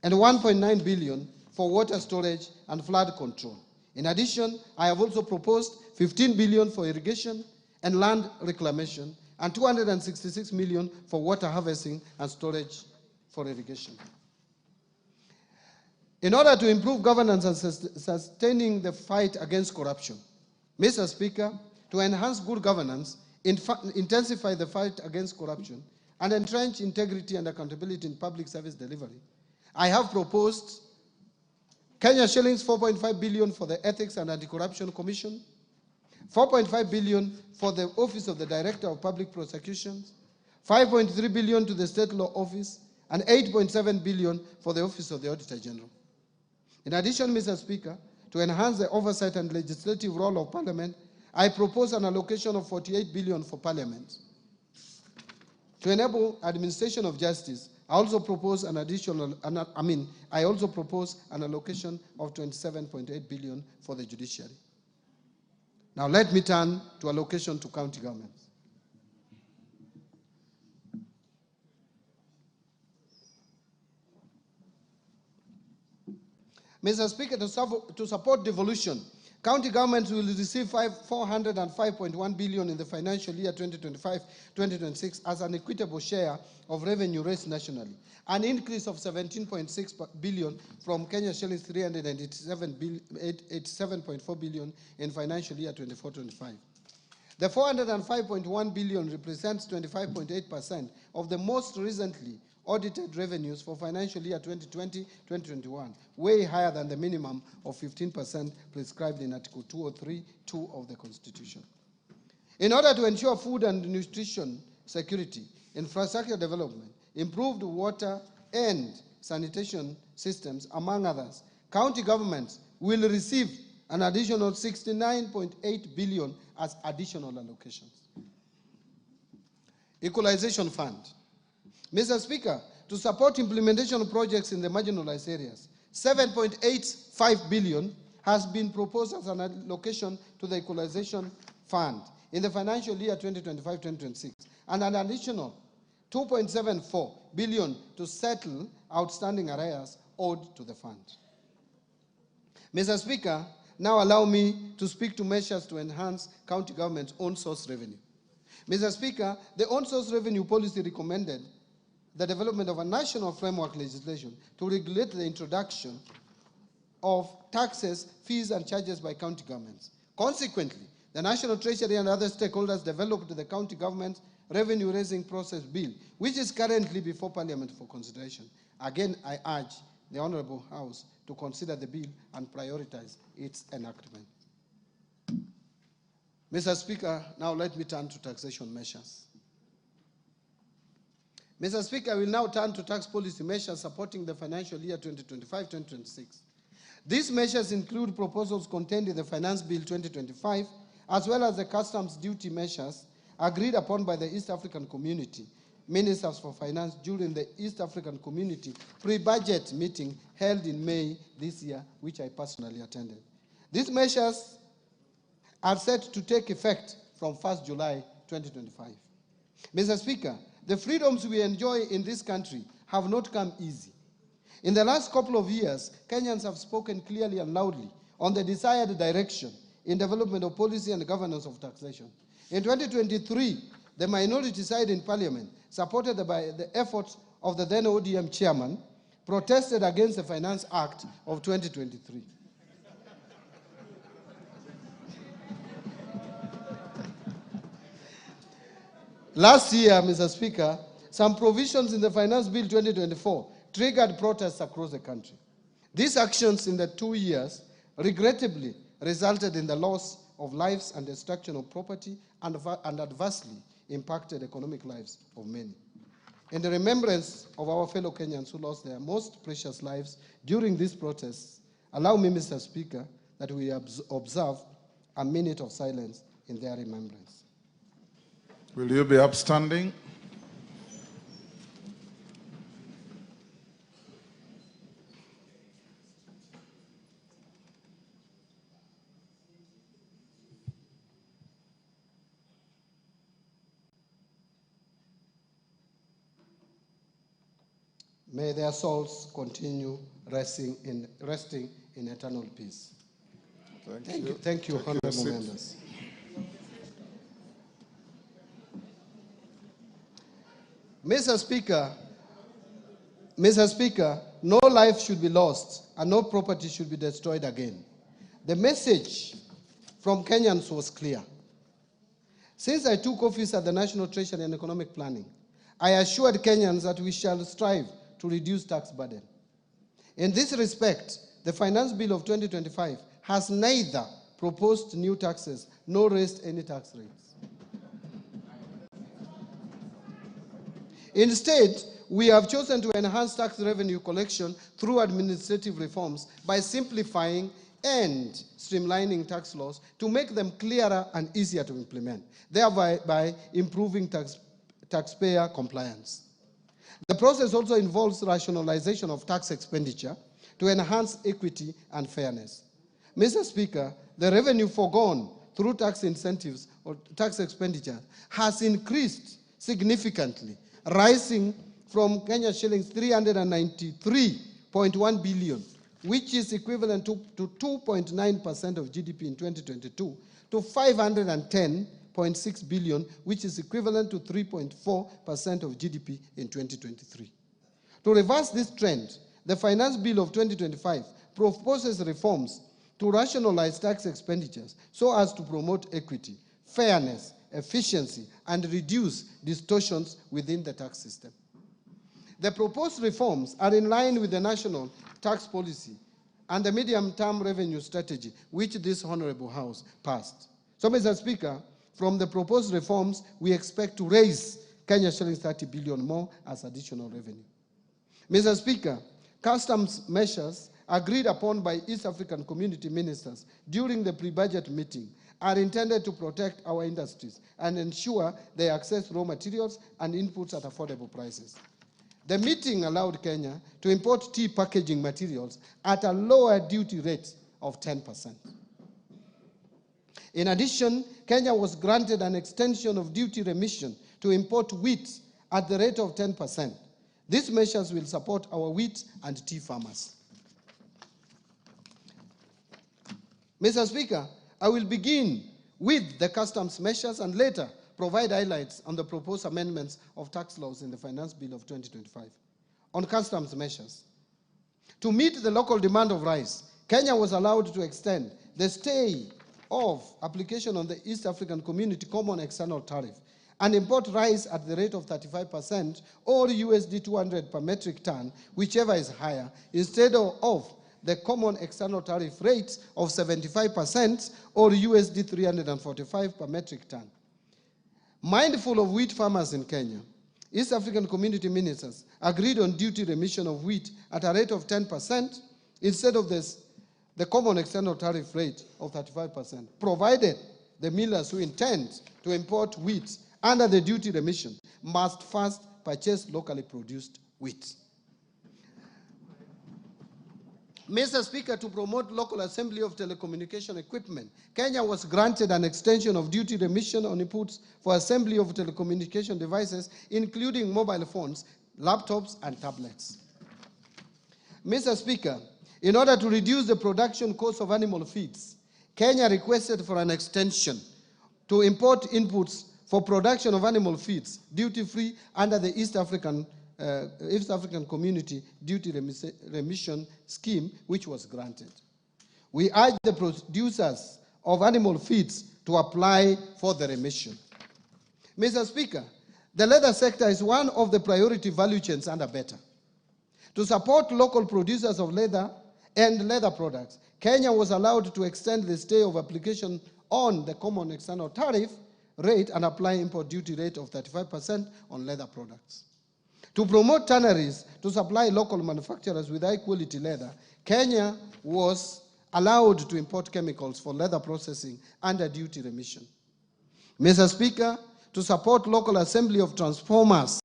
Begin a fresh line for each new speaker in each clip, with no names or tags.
and 1.9 billion for water storage and flood control. In addition, I have also proposed 15 billion for irrigation and land reclamation and 266 million for water harvesting and storage for irrigation. In order to improve governance and sustaining the fight against corruption, Mr. Speaker, to enhance good governance, intensify the fight against corruption, and entrench integrity and accountability in public service delivery, I have proposed Kenya shillings 4.5 billion for the Ethics and Anti-Corruption Commission, 4.5 billion for the Office of the Director of Public Prosecutions, 5.3 billion to the State Law Office, and 8.7 billion for the Office of the Auditor General. In addition, Mr. Speaker, to enhance the oversight and legislative role of Parliament, I propose an allocation of 48 billion for Parliament. To enable administration of justice, I also propose an allocation of 27.8 billion for the judiciary. Now let me turn to allocation to county governments. Mr. Speaker, to support devolution, county governments will receive 405.1 billion in the financial year 2025-2026 as an equitable share of revenue raised nationally, an increase of 17.6 billion from Kenya shillings 387.4 billion in financial year 24-25. The 405.1 billion represents 25.8% of the most recently audited revenues for financial year 2020-2021, way higher than the minimum of 15% prescribed in Article 203(2) of the Constitution. In order to ensure food and nutrition security, infrastructure development, improved water and sanitation systems, among others, county governments will receive an additional 69.8 billion as additional allocations. Equalization Fund. Mr. Speaker, to support implementation projects in the marginalized areas, 7.85 billion has been proposed as an allocation to the Equalization Fund in the financial year 2025-2026, and an additional 2.74 billion to settle outstanding arrears owed to the fund. Mr. Speaker, now allow me to speak to measures to enhance county government's own source revenue. Mr. Speaker, the own source revenue policy recommended the development of a national framework legislation to regulate the introduction of taxes, fees, and charges by county governments. Consequently, the National Treasury and other stakeholders developed the County Government Revenue Raising Process Bill, which is currently before Parliament for consideration. Again, I urge the Honorable House to consider the bill and prioritize its enactment. Mr. Speaker, now let me turn to taxation measures. Mr. Speaker, I will now turn to tax policy measures supporting the financial year 2025-2026. These measures include proposals contained in the Finance Bill 2025, as well as the customs duty measures agreed upon by the East African Community Ministers for Finance during the East African Community pre-budget meeting held in May this year, which I personally attended. These measures are set to take effect from 1st July 2025. Mr. Speaker, the freedoms we enjoy in this country have not come easy. In the last couple of years, Kenyans have spoken clearly and loudly on the desired direction in development of policy and governance of taxation. In 2023, the minority side in Parliament, supported by the efforts of the then ODM chairman, protested against the Finance Act of 2023. Last year, Mr. Speaker, some provisions in the Finance Bill 2024 triggered protests across the country. These actions in the 2 years regrettably resulted in the loss of lives and destruction of property and adversely impacted economic lives of many. In the remembrance of our fellow Kenyans who lost their most precious lives during these protests, allow me, Mr. Speaker, that we observe a minute of silence in their remembrance.
Will you be upstanding?
May their souls continue resting in eternal peace. Thank you, honorable members. Mr. Speaker, no life should be lost and no property should be destroyed again. The message from Kenyans was clear. Since I took office at the National Treasury and Economic Planning, I assured Kenyans that we shall strive to reduce tax burden. In this respect, the Finance Bill of 2025 has neither proposed new taxes nor raised any tax rates. Instead, we have chosen to enhance tax revenue collection through administrative reforms by simplifying and streamlining tax laws to make them clearer and easier to implement, thereby by improving taxpayer compliance. The process also involves rationalization of tax expenditure to enhance equity and fairness. Mr. Speaker, the revenue foregone through tax incentives or tax expenditure has increased significantly, rising from Kenya shillings 393.1 billion, which is equivalent to 2.9% of GDP in 2022, to 510.6 billion, which is equivalent to 3.4% of GDP in 2023. To reverse this trend, the Finance Bill of 2025 proposes reforms to rationalize tax expenditures so as to promote equity, fairness, efficiency, and reduce distortions within the tax system. The proposed reforms are in line with the national tax policy and the medium-term revenue strategy, which this Honorable House passed. So, Mr. Speaker, from the proposed reforms, we expect to raise Kenya shillings 30 billion more as additional revenue. Mr. Speaker, customs measures agreed upon by East African community ministers during the pre-budget meeting are intended to protect our industries and ensure they access raw materials and inputs at affordable prices. The meeting allowed Kenya to import tea packaging materials at a lower duty rate of 10%. In addition, Kenya was granted an extension of duty remission to import wheat at the rate of 10%. These measures will support our wheat and tea farmers. Mr. Speaker, I will begin with the customs measures and later provide highlights on the proposed amendments of tax laws in the Finance Bill of 2025. On customs measures, to meet the local demand of rice, Kenya was allowed to extend the stay of application on the East African Community Common External Tariff and import rice at the rate of 35% or USD 200 per metric ton, whichever is higher, instead of the common external tariff rate of 75% or USD 345 per metric ton. Mindful of wheat farmers in Kenya, East African community ministers agreed on duty remission of wheat at a rate of 10% instead of the common external tariff rate of 35%, provided the millers who intend to import wheat under the duty remission must first purchase locally produced wheat. Mr. Speaker, to promote local assembly of telecommunication equipment, Kenya was granted an extension of duty remission on inputs for assembly of telecommunication devices, including mobile phones, laptops, and tablets. Mr. Speaker, in order to reduce the production cost of animal feeds, Kenya requested for an extension to import inputs for production of animal feeds duty-free under the East African Community Duty Remission Scheme, which was granted. We urge the producers of animal feeds to apply for the remission. Mr. Speaker, the leather sector is one of the priority value chains under BETA. To support local producers of leather and leather products, Kenya was allowed to extend the stay of application on the common external tariff rate and apply import duty rate of 35% on leather products. To promote tanneries to supply local manufacturers with high-quality leather, Kenya was allowed to import chemicals for leather processing under duty remission. Mr. Speaker, to support local assembly of transformers,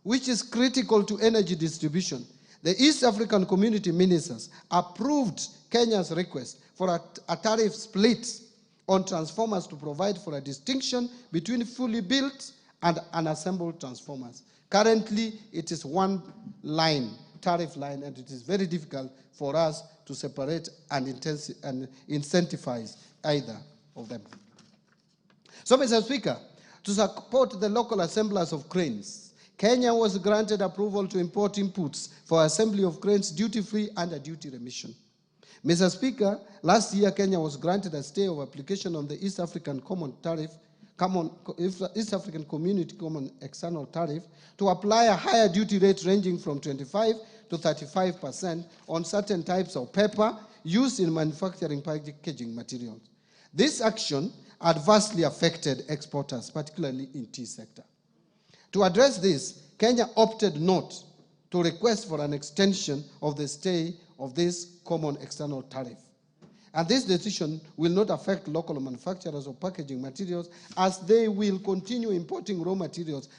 which is critical to energy distribution, the East African community ministers approved Kenya's request for a tariff split on transformers to provide for a distinction between fully built and unassembled transformers. Currently, it is one line tariff line, and it is very difficult for us to separate and incentivize either of them. So, Mr. Speaker, to support the local assemblers of cranes, Kenya was granted approval to import inputs for assembly of cranes duty-free under duty remission. Mr. Speaker, last year Kenya was granted a stay of application on the East African East African Community Common External Tariff to apply a higher duty rate ranging from 25 to 35% on certain types of paper used in manufacturing packaging materials. This action adversely affected exporters, particularly in tea sector. To address this, Kenya opted not to request for an extension of the stay of this common external tariff. And this decision will not affect local manufacturers of packaging materials, as they will continue importing raw materials